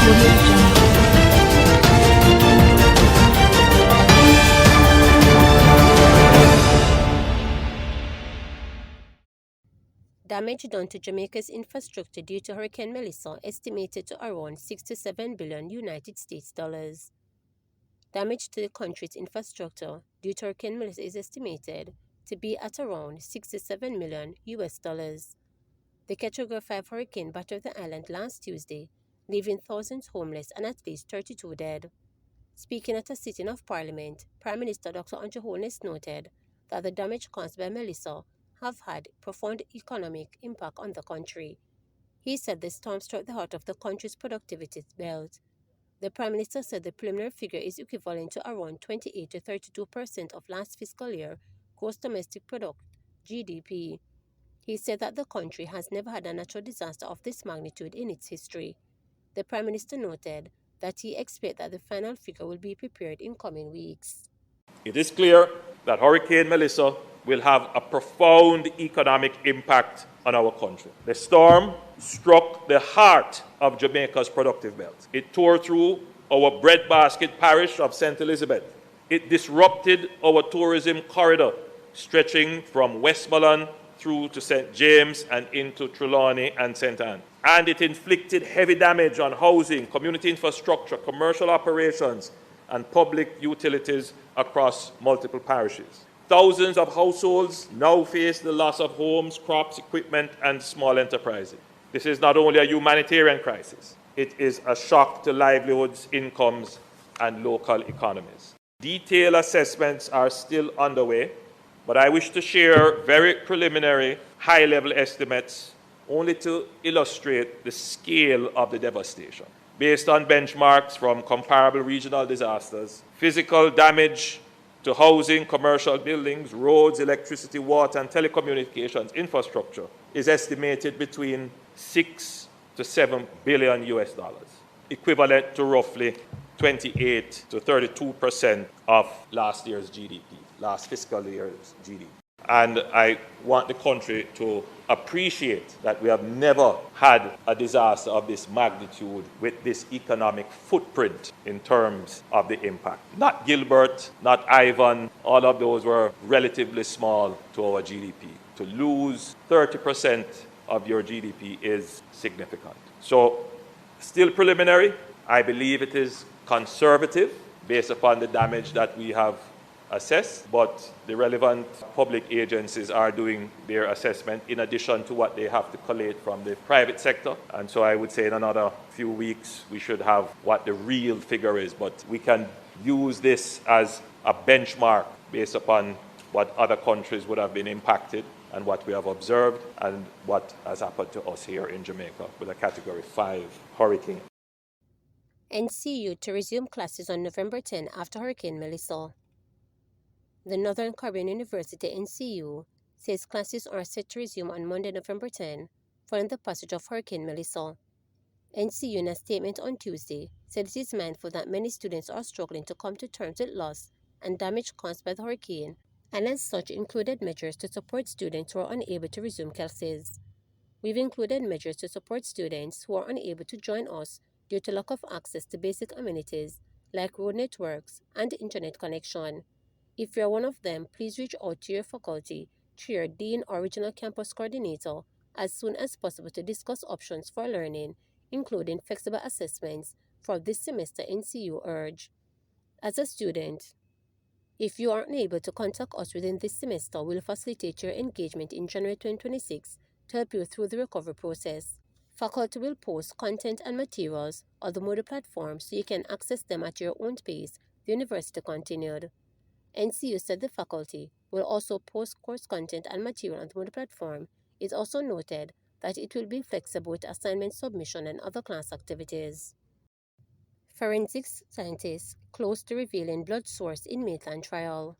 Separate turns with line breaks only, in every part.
Audio Jungle.
Damage done to Jamaica's infrastructure due to Hurricane Melissa estimated to around 67 billion United States dollars. Damage to the country's infrastructure due to Hurricane Melissa is estimated to be at around 67 million US dollars. The Category 5 hurricane battered the island last Tuesday, leaving thousands homeless and at least 32 dead. Speaking at a sitting of Parliament, Prime Minister Dr. Andrew Holness noted that the damage caused by Melissa have had profound economic impact on the country. He said the storm struck the heart of the country's productivity belt. The Prime Minister said the preliminary figure is equivalent to around 28 to 32% of last fiscal year gross domestic product (GDP). He said that the country has never had a natural disaster of this magnitude in its history. The Prime Minister noted that he expects that the final figure will be prepared in coming weeks.
It is clear that Hurricane Melissa will have a profound economic impact on our country. The storm struck the heart of Jamaica's productive belt. It tore through our breadbasket parish of St. Elizabeth. It disrupted our tourism corridor, stretching from Westmoreland through to St. James and into Trelawney and St. Anne. And it inflicted heavy damage on housing, community infrastructure, commercial operations, and public utilities across multiple parishes. Thousands of households now face the loss of homes, crops, equipment, and small enterprises. This is not only a humanitarian crisis, it is a shock to livelihoods, incomes, and local economies. Detailed assessments are still underway, but I wish to share very preliminary, high-level estimates only to illustrate the scale of the devastation. Based on benchmarks from comparable regional disasters, physical damage to housing, commercial buildings, roads, electricity, water, and telecommunications infrastructure is estimated between 6 to 7 billion US dollars, equivalent to roughly 28 to 32% of last year's GDP, last fiscal year's GDP. And I want the country to appreciate that we have never had a disaster of this magnitude with this economic footprint in terms of the impact. Not Gilbert, not Ivan, all of those were relatively small to our GDP. To lose 30% of your GDP is significant. So, still preliminary. I believe it is conservative based upon the damage that we have assessed, but the relevant public agencies are doing their assessment in addition to what they have to collate from the private sector. And so I would say in another few weeks we should have what the real figure is, but we can use this as a benchmark based upon what other countries would have been impacted and what we have observed and what has happened to us here in Jamaica with a Category 5 hurricane.
NCU to resume classes on November 10 after Hurricane Melissa. The Northern Caribbean University NCU says classes are set to resume on Monday, November 10, following the passage of Hurricane Melissa. NCU, in a statement on Tuesday, said it is mindful that many students are struggling to come to terms with loss and damage caused by the hurricane, and as such included measures to support students who are unable to resume classes. We've included measures to support students who are unable to join us due to lack of access to basic amenities like road networks and internet connection. If you are one of them, please reach out to your faculty, to your dean or regional campus coordinator as soon as possible to discuss options for learning, including flexible assessments for this semester, NCU urge. As a student, if you are unable to contact us within this semester, we'll facilitate your engagement in January 2026 to help you through the recovery process. Faculty will post content and materials on the Moodle platform so you can access them at your own pace, the university continued. NCU said the faculty will also post course content and material on the Moodle platform. It also noted that it will be flexible with assignment submission and other class activities. Forensics scientists close to revealing blood source in Maitland trial.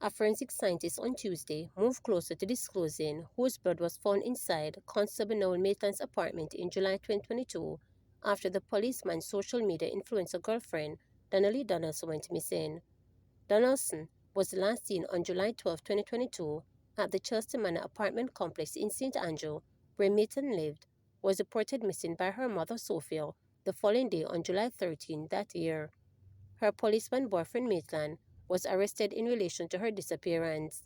A forensic scientist on Tuesday moved closer to disclosing whose blood was found inside Constable Noel Maitland's apartment in July 2022 after the policeman's social media influencer girlfriend, Donnelly Donaldson, went missing. Donaldson was last seen on July 12, 2022 at the Chelsea Manor apartment complex in St. Andrew, where Maitland lived, was reported missing by her mother Sophia The following day, on July 13 that year, her policeman boyfriend Maitland was arrested in relation to her disappearance.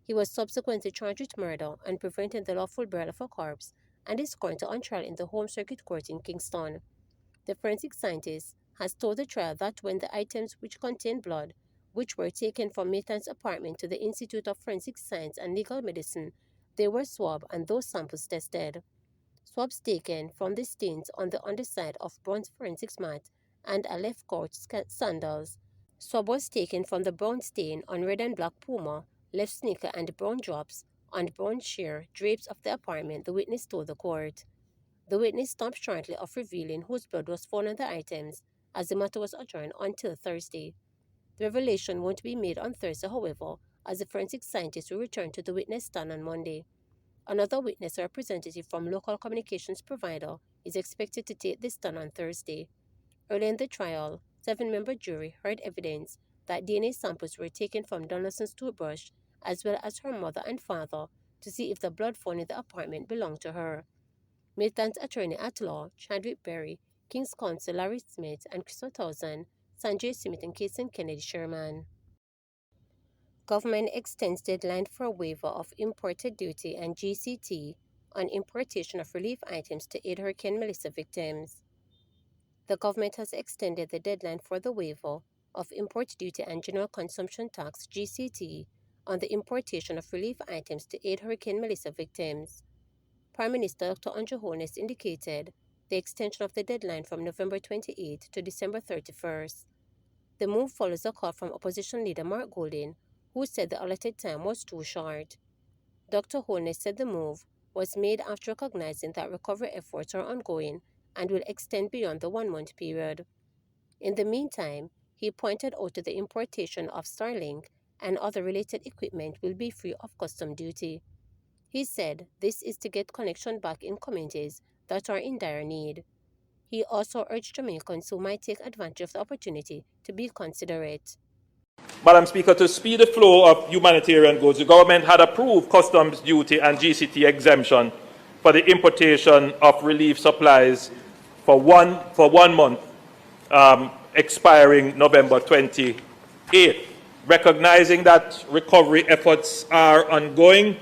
He was subsequently charged with murder and preventing the lawful burial of a corpse and is currently on trial in the Home Circuit Court in Kingston. The forensic scientist has told the trial that when the items which contained blood, which were taken from Maitland's apartment to the Institute of Forensic Science and Legal Medicine, they were swabbed and those samples tested. Swabs taken from the stains on the underside of Brown's forensics mat and a left court sandals. Swab was taken from the brown stain on red and black puma, left sneaker and brown drops on brown sheer drapes of the apartment, the witness told the court. The witness stopped shortly of revealing whose blood was found on the items, as the matter was adjourned until Thursday. The revelation won't be made on Thursday, however, as the forensic scientist will return to the witness stand on Monday. Another witness, a representative from local communications provider, is expected to take the stand on Thursday. Early in the trial, 7-member jury heard evidence that DNA samples were taken from Donaldson's toothbrush, as well as her mother and father, to see if the blood found in the apartment belonged to her. Maitland's attorney at law, Chadwick Berry, King's counsel Larry Smith, and Christopher Townsend, Sanjay Smith, and Kason Kennedy Sherman. Government extends deadline for a waiver of imported duty and GCT on importation of relief items to aid Hurricane Melissa victims. The government has extended the deadline for the waiver of import duty and general consumption tax GCT on the importation of relief items to aid Hurricane Melissa victims. Prime Minister Dr. Andrew Holness indicated the extension of the deadline from November 28 to December 31st. The move follows a call from opposition leader Mark Golding, who said the allotted time was too short. Dr. Holness said the move was made after recognizing that recovery efforts are ongoing and will extend beyond the 1-month period. In the meantime, he pointed out that the importation of Starlink and other related equipment will be free of custom duty. He said this is to get connection back in communities that are in dire need. He also urged Jamaicans who might take advantage of the opportunity to be considerate.
Madam Speaker, to speed the flow of humanitarian goods, the government had approved customs duty and GCT exemption for the importation of relief supplies for one month, expiring November 28th. Recognizing that recovery efforts are ongoing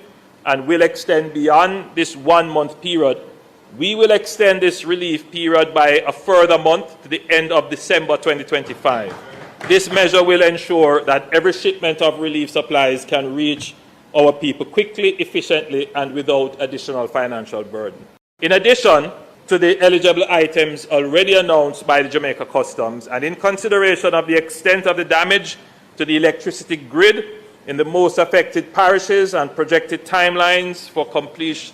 and will extend beyond this 1-month period, we will extend this relief period by a further month to the end of December 2025. This measure will ensure that every shipment of relief supplies can reach our people quickly, efficiently, and without additional financial burden. In addition to the eligible items already announced by the Jamaica Customs, and in consideration of the extent of the damage to the electricity grid in the most affected parishes and projected timelines for complete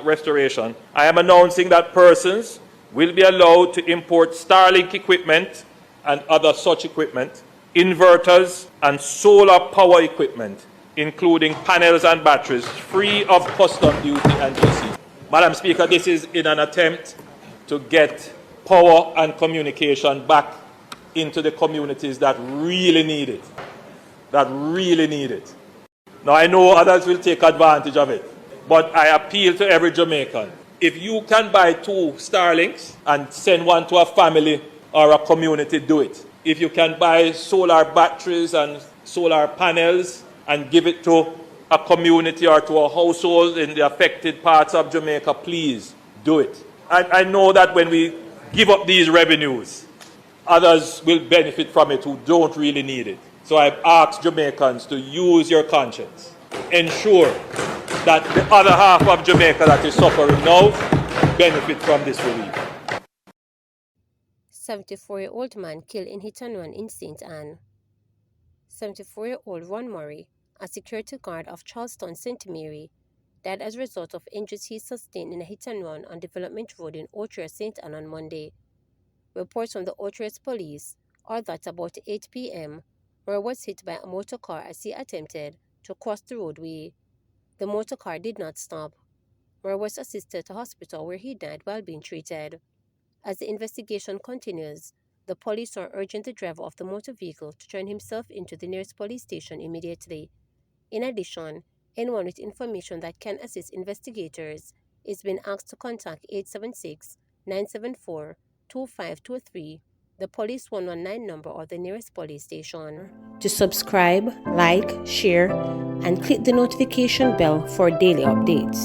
restoration, I am announcing that persons will be allowed to import Starlink equipment and other such equipment, inverters and solar power equipment, including panels and batteries, free of custom duty and GC. Madam Speaker, this is in an attempt to get power and communication back into the communities that really need it. Now, I know others will take advantage of it, but I appeal to every Jamaican. If you can buy 2 Starlinks and send one to a family or a community, do it. If you can buy solar batteries and solar panels and give it to a community or to a household in the affected parts of Jamaica, please do it. I know that when we give up these revenues, others will benefit from it who don't really need it. So I ask Jamaicans to use your conscience. Ensure that the other half of Jamaica that is suffering now benefit from this relief.
74-year-old man killed in hit-and-run in St. Anne. 74-year-old Ron Murray, a security guard of Charlestown St. Mary, died as a result of injuries he sustained in a hit-and-run on Development Road in Otrier, St. Anne on Monday. Reports from the Otrier police are that about 8 p.m., Murray was hit by a motor car as he attempted to cross the roadway. The motor car did not stop. Murray was assisted to hospital where he died while being treated. As the investigation continues, the police are urging the driver of the motor vehicle to turn himself into the nearest police station immediately. In addition, anyone with information that can assist investigators is being asked to contact 876-974-9494 2523, the Police 119 number or the nearest police station. To subscribe, like, share, and click the notification bell for daily updates.